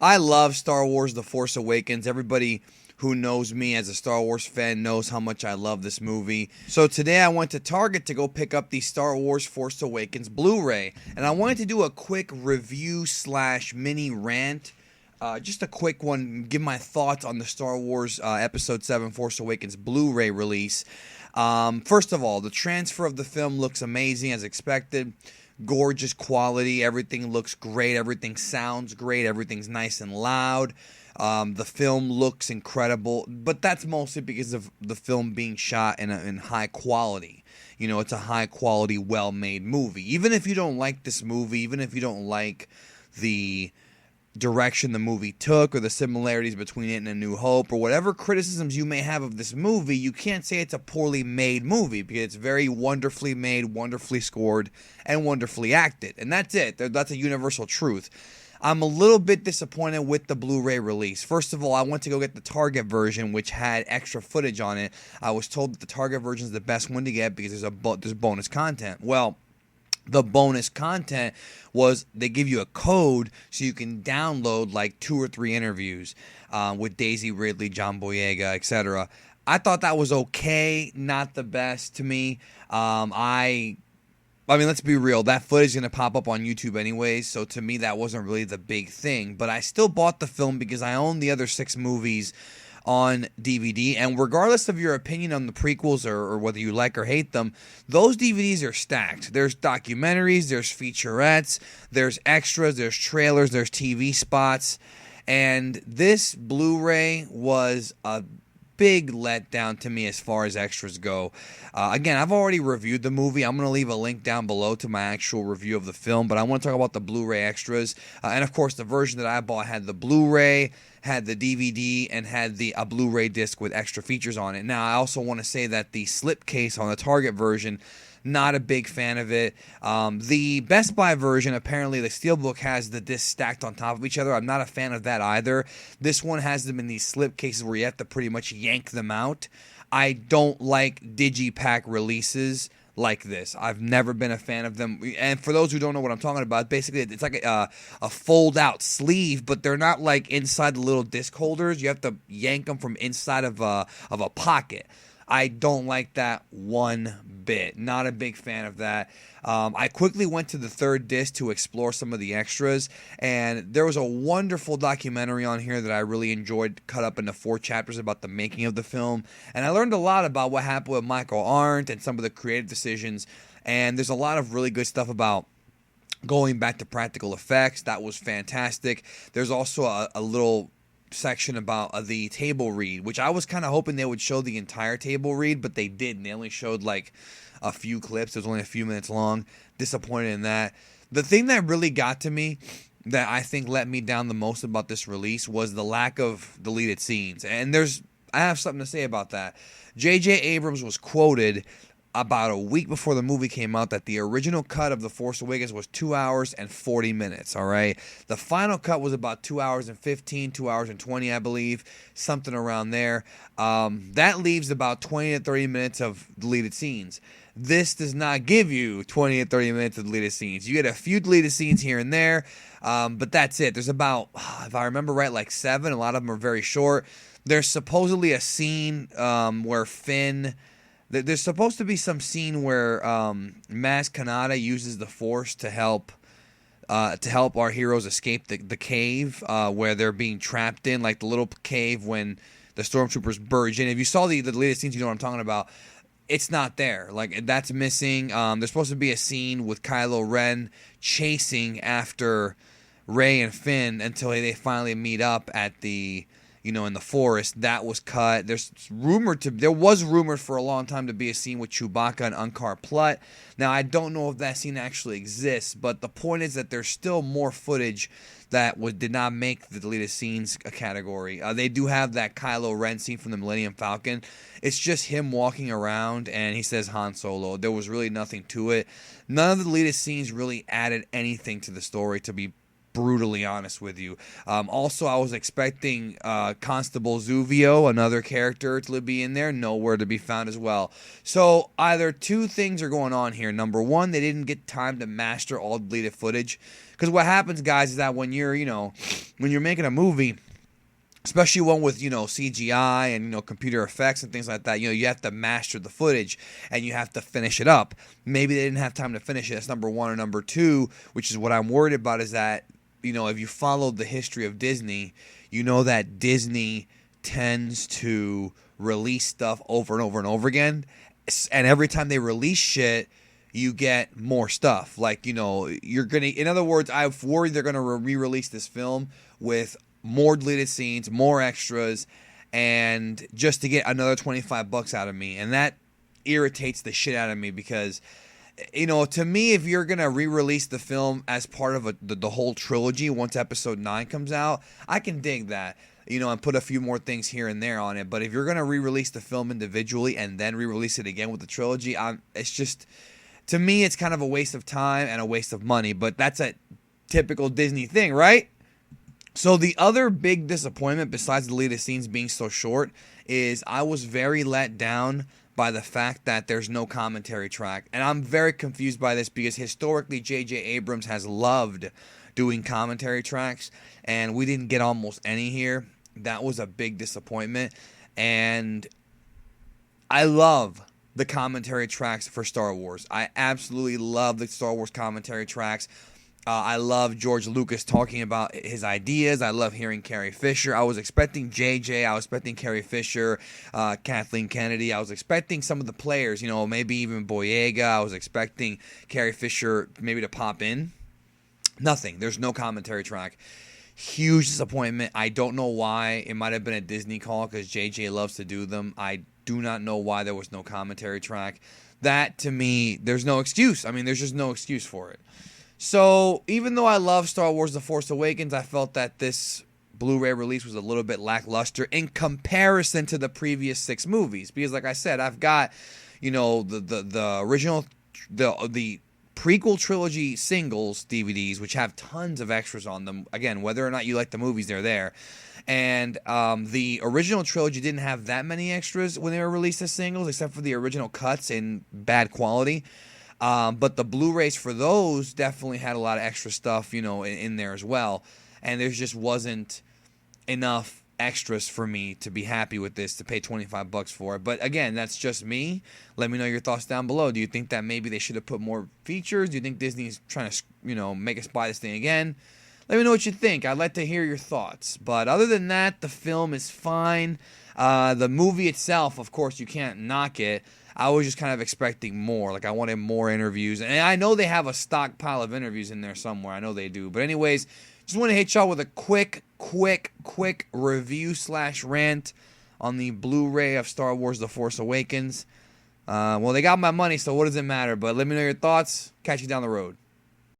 I love Star Wars The Force Awakens. Everybody who knows me as a Star Wars fan knows how much I love this movie. So today I went to Target to go pick up the Star Wars Force Awakens Blu-ray. And I wanted to do a quick review slash mini rant. Just a quick one, give my thoughts on the Star Wars Episode 7 Force Awakens Blu-ray release. First of all, the transfer of the film looks amazing as expected. Gorgeous quality, everything looks great, everything sounds great, everything's nice and loud. The film looks incredible, but that's mostly because of the film being shot in high quality. You know, it's a high quality, well-made movie. Even if you don't like this movie, even if you don't like the direction the movie took or the similarities between it and A New Hope or whatever criticisms you may have of this movie, you can't say it's a poorly made movie because it's very wonderfully made, wonderfully scored, and wonderfully acted. And that's it. That's a universal truth. I'm a little bit disappointed with the Blu-ray release. First of all, I went to go get the Target version, which had extra footage on it. I was told that the Target version is the best one to get because there's bonus content. Well, the bonus content was they give you a code so you can download like 2 or 3 interviews with Daisy Ridley, John Boyega, etc. I thought that was okay, not the best to me. I mean, let's be real. That footage is going to pop up on YouTube anyways, so to me that wasn't really the big thing. But I still bought the film because I own the other 6 movies on DVD, and regardless of your opinion on the prequels or whether you like or hate them, those DVDs are stacked. There's documentaries, there's featurettes, there's extras, there's trailers, there's TV spots, and this Blu-ray was a big letdown to me as far as extras go. Again, I've already reviewed the movie. I'm going to leave a link down below to my actual review of the film, but I want to talk about the Blu-ray extras. And of course, the version that I bought had the Blu-ray, had the DVD, and had a Blu-ray disc with extra features on it. Now, I also want to say that the slipcase on the Target version, not a big fan of it. The Best Buy version, apparently the Steelbook has the discs stacked on top of each other. I'm not a fan of that either. This one has them in these slipcases where you have to pretty much yank them out. I don't like digipack releases like this. I've never been a fan of them. And for those who don't know what I'm talking about, basically it's like a fold-out sleeve, but they're not like inside the little disc holders. You have to yank them from inside of a pocket. I don't like that one bit. Not a big fan of that. I quickly went to the third disc to explore some of the extras, and there was a wonderful documentary on here that I really enjoyed, cut up into 4 chapters about the making of the film, and I learned a lot about what happened with Michael Arndt and some of the creative decisions, and there's a lot of really good stuff about going back to practical effects. That was fantastic. There's also a little section about the table read, which I was kind of hoping they would show the entire table read, but they didn't. They only showed like a few clips. It was only a few minutes long. Disappointed in that. The thing that really got to me, that I think let me down the most about this release, was the lack of deleted scenes. And I have something to say about that. J.J. Abrams was quoted about a week before the movie came out that the original cut of The Force Awakens was 2 hours and 40 minutes, all right? The final cut was about 2 hours and 15, 2 hours and 20, I believe, something around there. That leaves about 20 to 30 minutes of deleted scenes. This does not give you 20 to 30 minutes of deleted scenes. You get a few deleted scenes here and there, but that's it. There's about, if I remember right, like 7. A lot of them are very short. There's supposedly a scene where Finn... There's supposed to be some scene where Maz Kanata uses the Force to help our heroes escape the cave where they're being trapped in, like the little cave when the stormtroopers burst in. If you saw the latest scenes, you know what I'm talking about. It's not there. Like, that's missing. There's supposed to be a scene with Kylo Ren chasing after Rey and Finn until they finally meet up at in the forest. That was cut. There was rumored for a long time to be a scene with Chewbacca and Unkar Plutt. Now, I don't know if that scene actually exists, but the point is that there's still more footage that did not make the deleted scenes category. They do have that Kylo Ren scene from the Millennium Falcon. It's just him walking around, and he says Han Solo. There was really nothing to it. None of the deleted scenes really added anything to the story, to be brutally honest with you. Also, I was expecting Constable Zuvio, another character, to be in there. Nowhere to be found as well. So either two things are going on here. Number one, they didn't get time to master all deleted footage. Because what happens, guys, is that when you're, when you're making a movie, especially one with, CGI and, computer effects and things like that, you have to master the footage and you have to finish it up. Maybe they didn't have time to finish it. That's number one. Or number two, which is what I'm worried about, is that, if you followed the history of Disney, you know that Disney tends to release stuff over and over and over again. And every time they release shit, you get more stuff. Like, you're going to, in other words, I'm worried they're going to re-release this film with more deleted scenes, more extras, and just to get another $25 out of me. And that irritates the shit out of me because, to me, if you're going to re-release the film as part of the whole trilogy once episode 9 comes out, I can dig that, and put a few more things here and there on it. But if you're going to re-release the film individually and then re-release it again with the trilogy, it's just, to me, it's kind of a waste of time and a waste of money. But that's a typical Disney thing, right? So the other big disappointment, besides the deleted scenes being so short, is I was very let down by the fact that there's no commentary track. And I'm very confused by this because historically J.J. Abrams has loved doing commentary tracks, and we didn't get almost any here. That was a big disappointment. And I love the commentary tracks for Star Wars. I absolutely love the Star Wars commentary tracks. I love George Lucas talking about his ideas. I love hearing Carrie Fisher. I was expecting JJ. I was expecting Carrie Fisher, Kathleen Kennedy. I was expecting some of the players, maybe even Boyega. I was expecting Carrie Fisher maybe to pop in. Nothing. There's no commentary track. Huge disappointment. I don't know why. It might have been a Disney call because JJ loves to do them. I do not know why there was no commentary track. That, to me, there's no excuse. I mean, there's just no excuse for it. So, even though I love Star Wars The Force Awakens, I felt that this Blu-ray release was a little bit lackluster in comparison to the previous 6 movies. Because, like I said, I've got, the original, the prequel trilogy singles DVDs, which have tons of extras on them. Again, whether or not you like the movies, they're there. And the original trilogy didn't have that many extras when they were released as singles, except for the original cuts in bad quality. But the Blu-rays for those definitely had a lot of extra stuff, in there as well. And there just wasn't enough extras for me to be happy with this, to pay $25 for it. But again, that's just me. Let me know your thoughts down below. Do you think that maybe they should have put more features? Do you think Disney's trying to, make us buy this thing again? Let me know what you think. I'd like to hear your thoughts. But other than that, the film is fine. The movie itself, of course, you can't knock it. I was just kind of expecting more. Like, I wanted more interviews. And I know they have a stockpile of interviews in there somewhere. I know they do. But anyways, just want to hit y'all with a quick review / rant on the Blu-ray of Star Wars The Force Awakens. Well, they got my money, so what does it matter? But let me know your thoughts. Catch you down the road.